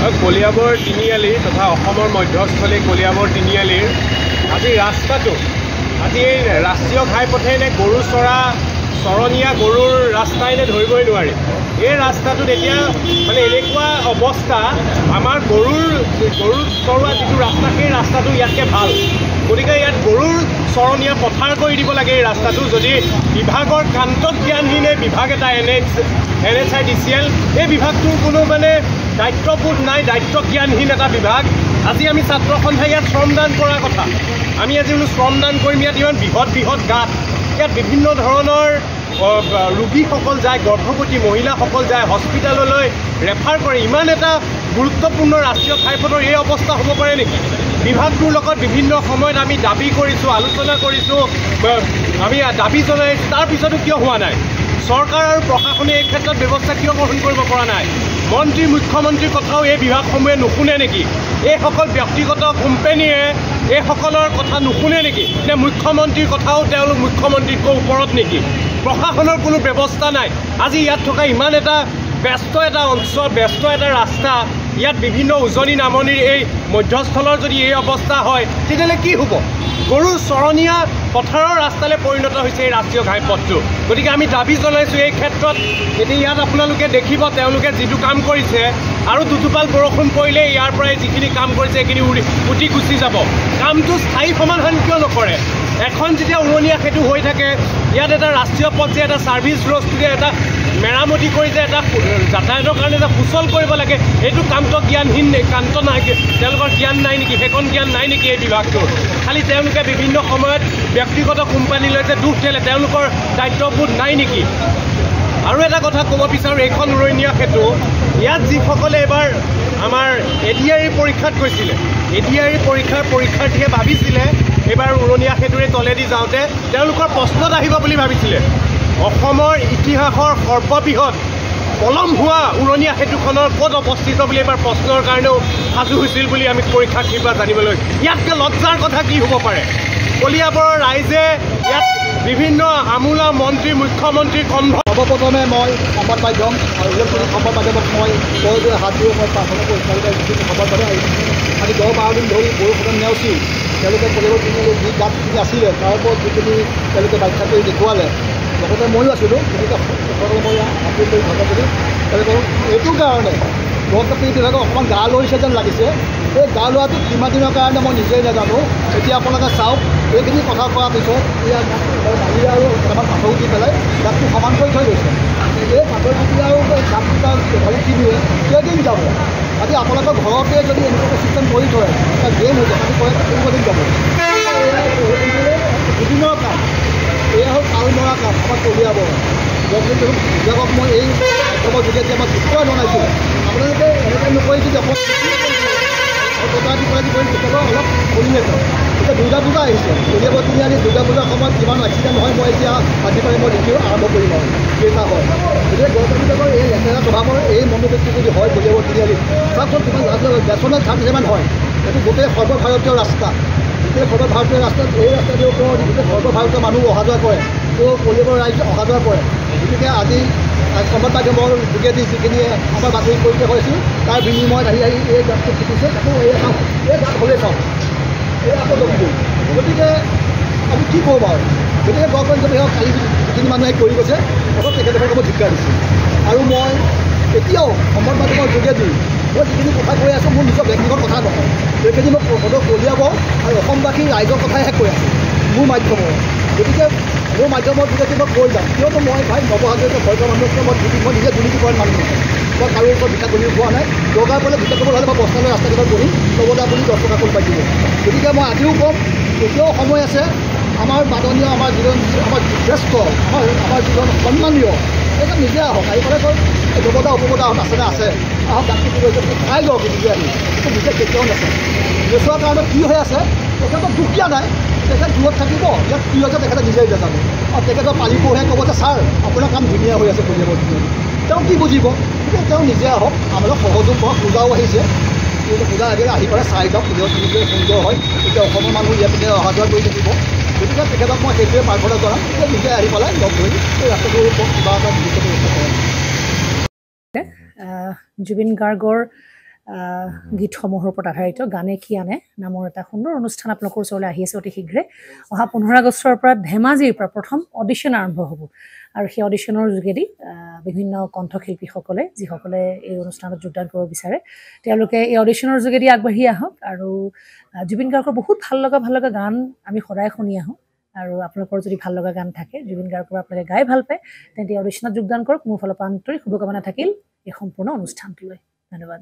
কলিয়াবৰ তিনিআলি তথা অসমৰ মধ্যস্থলী কলিয়াবৰ তিনিআলিৰ আজি ৰাস্তাটো আজি এই ৰাষ্ট্ৰীয় ঘাইপথে নে গৰু চৰণীয়া গৰুৰ ৰাস্তাই নে ধৰিবই নোৱাৰি। এই ৰাস্তাটোত এতিয়া মানে এনেকুৱা অৱস্থা, আমাৰ গৰুৰ চৰোৱা যিটো ৰাস্তা সেই ৰাস্তাটো ইয়াতকৈ ভাল। গতিকে ইয়াত গৰুৰ চৰণীয়া পথাৰ কৰি দিব লাগে এই ৰাস্তাটো। যদি বিভাগৰ কান্তত জ্ঞানহীনে বিভাগ এটা NHIDCL এই বিভাগটোৰ কোনো মানে দায়িত্ববোধ নাই, দায়িত্ব জ্ঞানহীন এটা বিভাগ। আজি আমি ছাত্ৰ সন্থাই ইয়াত শ্ৰমদান কৰাৰ কথা। আমি আজি বোলো শ্ৰমদান কৰিম। ইয়াত ইমান বৃহৎ গাঁত, ইয়াত বিভিন্ন ধৰণৰ ৰোগীসকল যায়, গৰ্ভৱতী মহিলাসকল যায়, হস্পিটেললৈ ৰেফাৰ কৰে। ইমান এটা গুৰুত্বপূৰ্ণ ৰাষ্ট্ৰীয় ঘাইপথৰ এই অৱস্থা হ'ব পাৰে নেকি? বিভাগটোৰ লগত বিভিন্ন সময়ত আমি দাবী কৰিছোঁ, আলোচনা কৰিছোঁ, আমি দাবী জনাইছোঁ, তাৰপিছতো কিয় হোৱা নাই? চৰকাৰ আৰু প্ৰশাসনে এই ক্ষেত্ৰত ব্যৱস্থা কিয় গ্ৰহণ কৰিব পৰা নাই? মন্ত্ৰী মুখ্যমন্ত্ৰীৰ কথাও এই বিভাগসমূহে নুশুনে নেকি? এইসকল ব্যক্তিগত কোম্পানীয়ে এইসকলৰ কথা নুশুনে নেকি? নে মুখ্যমন্ত্ৰীৰ কথাও তেওঁলোক মুখ্যমন্ত্ৰীতকৈ ওপৰত নেকি? প্ৰশাসনৰ কোনো ব্যৱস্থা নাই। আজি ইয়াত থকা ইমান এটা ব্যস্ত এটা অঞ্চল, ব্যস্ত এটা ৰাস্তা, ইয়াত বিভিন্ন উজনি নামনিৰ এই মধ্যস্থলৰ যদি এই অৱস্থা হয় তেতিয়াহ'লে কি হ'ব? গৰুৰ চৰণীয়া পথাৰৰ ৰাস্তালৈ পৰিণত হৈছে এই ৰাষ্ট্ৰীয় ঘাইপথটো। গতিকে আমি দাবী জনাইছোঁ এই ক্ষেত্ৰত। এতিয়া ইয়াত আপোনালোকে দেখিব তেওঁলোকে যিটো কাম কৰিছে, আৰু দুটোপাল বৰষুণ পৰিলে ইয়াৰ পৰাই যিখিনি কাম কৰিছে সেইখিনি উটি গুচি যাব। কামটো স্থায়ী সমাধান কিয় নকৰে? এখন যেতিয়া উৰণীয়া সেতু হৈ থাকে, ইয়াত এটা ৰাষ্ট্ৰীয় পথ যে এটা ছাৰ্ভিচ ৰ'ডটোৰে এটা মেৰামতি কৰি যে এটা যাতায়াতৰ কাৰণে এটা সুচল কৰিব লাগে, এইটো কান্ত নাই, তেওঁলোকৰ জ্ঞান নাই নেকি? সেইখন জ্ঞান নাই নেকি এই বিভাগটোৰ? খালি তেওঁলোকে বিভিন্ন সময়ত ব্যক্তিগত কোম্পানীলৈ যে দুখ ঠেলে, তেওঁলোকৰ দায়িত্ববোধ নাই নেকি? আৰু এটা কথা ক'ব বিচাৰোঁ, এইখন উৰণীয়া সেতু, ইয়াত যিসকলে এবাৰ আমাৰ ADRE পৰীক্ষাত গৈছিলে, ADRE পৰীক্ষাৰ্থীয়ে ভাবিছিলে এইবাৰ উৰণীয়া সেতুৰে তলেদি যাওঁতে তেওঁলোকৰ প্ৰশ্নত আহিব বুলি ভাবিছিলে, অসমৰ ইতিহাসৰ সৰ্ববৃহৎ পলম হোৱা উৰণীয়া সেতুখনৰ ক'ত অৱস্থিত বুলি এবাৰ প্ৰশ্নৰ কাৰণেও সাজু হৈছিল বুলি আমি পৰীক্ষাৰ্থীৰ পৰা জানিবলৈ। ইয়াতকৈ লজ্জাৰ কথা কি হ'ব পাৰে? কলিয়াবৰৰ ৰাইজে ইয়াত বিভিন্ন আমোলা মন্ত্ৰী মুখ্যমন্ত্ৰীৰ সৰ্বপ্ৰথমে মই সংবাদ মাধ্যম আৰু ইলেক্ট্ৰনিক সংবাদ মাধ্যমক মই কয় হাত ধৰি মই প্ৰাৰ্থনা কৰিছোঁ। সংবাদ মাধ্যম আজি 10-12 দিন ধৰি বৰষুণ নেওচি তেওঁলোকে কলিয়াবৰ তিনিআলিৰ যি গাঁতখিনি আছিলে তাৰ ওপৰত যিখিনি তেওঁলোকে ব্যাখ্যা কৰি দেখুৱালে, লগতে ময়ো আছিলোঁ। গতিকে সকলোকে মই আপীল কৰি ধন্যবাদ দিলোঁ। তেওঁলোকক এইটো কাৰণে গণতান্ত্ৰিক বিভাগক অকণমান গা লৈছে যেন লাগিছে। এই গা লোৱাটো কিমান দিনৰ কাৰণে মই নিজেই নাজানো। এতিয়া আপোনালোকে চাওক, এইখিনি কথা কোৱাৰ পিছত ইয়াত বালি আৰু কেইটামান পাথৰ দি পেলাই গাঁতটো সমান কৰি থৈ গৈছে। এই পাথৰ গুটি আৰু গাঁতকেইটা বালিখিনিয়ে কেইদিন যাব? আজি আপোনালোকৰ ঘৰতে যদি এনেকুৱা চিষ্টেম কৰি থয়, এটা গেম হৈ যায়, আজি কৰে কেইদিন যাব? দুদিনৰ কাম, এয়া হ'ল তাল মৰা কাম আমাৰ কলিয়াবৰ। বিভাগক মই এই মাধ্যমৰ যোগেদি আমাক বিষয় জনাইছিলোঁ, আপোনালোকে এনেকৈ নকৰি যদি কেতিয়াবা অলপ পৰিৱেশ। এতিয়া দুৰ্গা পূজা আহিছে, কলিয়াবৰ তিনিআলি দুৰ্গা পূজাৰ সময়ত কিমান এক্সিডেণ্ট হয় মই এতিয়া আজি পাৰি মই দেখিও আৰম্ভ কৰিম আৰু কেইটা হয়। গতিকে গণতান্ত্ৰিক বিভাগৰ এই লেতেৰা স্বভাৱৰ এই মনোবৃত্তি যদি হয় কলিয়াবৰ তিনিআলি, চাওকচোন কিমান লাজ লাগে। বেচনত ঘাট যিমান হয়, এইটো গোটেই সৰ্বভাৰতীয় ৰাস্তা, গোটেই সৰ্বভাৰতীয় ৰাস্তাত এই ৰাস্তাটোৰ ওপৰত গোটেই সৰ্বভাৰতীয় মানুহ অহা যোৱা কৰে, তো কলিয়াবৰ ৰাইজ অহা যোৱা কৰে। গতিকে আজি সংবাদ মাধ্যমৰ যোগেদি যিখিনিয়ে আমাৰ বাতৰি কৰি হৈছিল তাৰ বিনিময়ত আহি এই গাঁতটো ফুটিছে, তাকো এই গাঁত হ'লেই চাওঁ, এই আকৌ ডবি দিওঁ। গতিকে আমি কি কৰোঁ বাৰু? গতিকে গণতন্ত্ৰ বিভাগক কালি যিখিনি মানুহে কৰি গৈছে অকল তেখেতসকলক মই ধিক্কাৰ দিছোঁ। আৰু মই এতিয়াও সংবাদ মাধ্যমৰ যোগেদি মই যিখিনি কথা কৈ আছোঁ মোৰ নিজৰ ব্যক্তিগত কথা নহয়, সেইখিনি মই কলিয়াব আৰু অসমবাসীৰ ৰাইজৰ কথাইহে কৈ আছোঁ মোৰ মাধ্যমৰ। গতিকে মোৰ মাধ্যমৰ যোগেদি মই কৈ যাম, কিয়নো মই ভাই নৱহাজৰিকা ভয়কৰ মানুহতকৈ মই নিজে দুৰ্নীতি কৰা মানুহ নহয়। মই কাৰো ওপৰত ভিক্ষা কৰিব পোৱা নাই। দৰকাৰ পৰিলে ভিক্ষা কৰিব হ'লে মই বস্তালৈ ৰাস্তাকেইটাত বহিম, লগতে আপুনি 10 টকা কৰি পাই দিব। গতিকে মই আজিও ক'ম, এতিয়াও সময় আছে। আমাৰ মাননীয় আমাৰ যিজন আমাৰ জ্যেষ্ঠ আমাৰ যিজন সন্মানীয় এতিয়া নিজে আহক, আহি পেলাই কয় নৱদা উপবদাহঁত আছেনে? আছে, আহক গাঁতটো কি কৰিছে খাই লওক, নিজে আহি কিন্তু নিজে কেতিয়াও নাচায়। নোচোৱাৰ কাৰণত কি হৈ আছে, তেখেতক দুখ দিয়া নাই, তেখেত দূৰত থাকিব, ইয়াত কি হৈছে তেখেতে নিজেই নাজানে। আৰু তেখেতৰ পালিপোহে ক'ব যে ছাৰ আপোনাৰ কাম ধুনীয়া হৈ আছে কলিয়াবৰ তিনিআলি, তেওঁ কি বুজিব? গতিকে তেওঁ নিজে আহক, আমালোক সহযোগ কৰক। পূজাও আহিছে, পূজাৰ আগেৰে আহি পেলাই চাই যাওক কলিয়াবৰ তিনিআলি সুন্দৰ হয়, এতিয়া অসমৰ মানুহ ইয়াতে অহা যোৱা কৰি থাকিব। গতিকে তেখেতক মই সেইটোৱে প্ৰাৰ্থনা জনাম, এতিয়া নিজে আহি পেলাই লগ ধৰি এই ৰাস্তাটোৰ কিবা এটা ব্যৱস্থা কৰে। জুবিন গাৰ্গৰ গীতসমূহৰ ওপৰত আধাৰিত গানে কি আনে নামৰ এটা সুন্দৰ অনুষ্ঠান আপোনালোকৰ ওচৰলৈ আহি আছে অতি শীঘ্ৰে অহা 15 আগষ্টৰ পৰা ধেমাজিৰ পৰা প্ৰথম অডিশ্যন আৰম্ভ হ'ব আৰু সেই অডিশ্যনৰ যোগেদি বিভিন্ন কণ্ঠশিল্পীসকলে যিসকলে এই অনুষ্ঠানত যোগদান কৰিব বিচাৰে তেওঁলোকে এই অডিশ্যনৰ যোগেদি আগবাঢ়ি আহক আৰু জুবিন গাৰ্গৰ বহুত ভাল লগা গান আমি সদায় শুনি আহোঁ আৰু আপোনালোকৰ যদি ভাল লগা গান থাকে জুবিন গাৰ্গৰ আপোনালোকে গাই ভাল পায় তেন্তে অডিশ্যনত যোগদান কৰক মোৰ ফালৰ পৰা আন্তৰিক শুভকামনা থাকিল এই সম্পূৰ্ণ অনুষ্ঠানটোলৈ ধন্যবাদ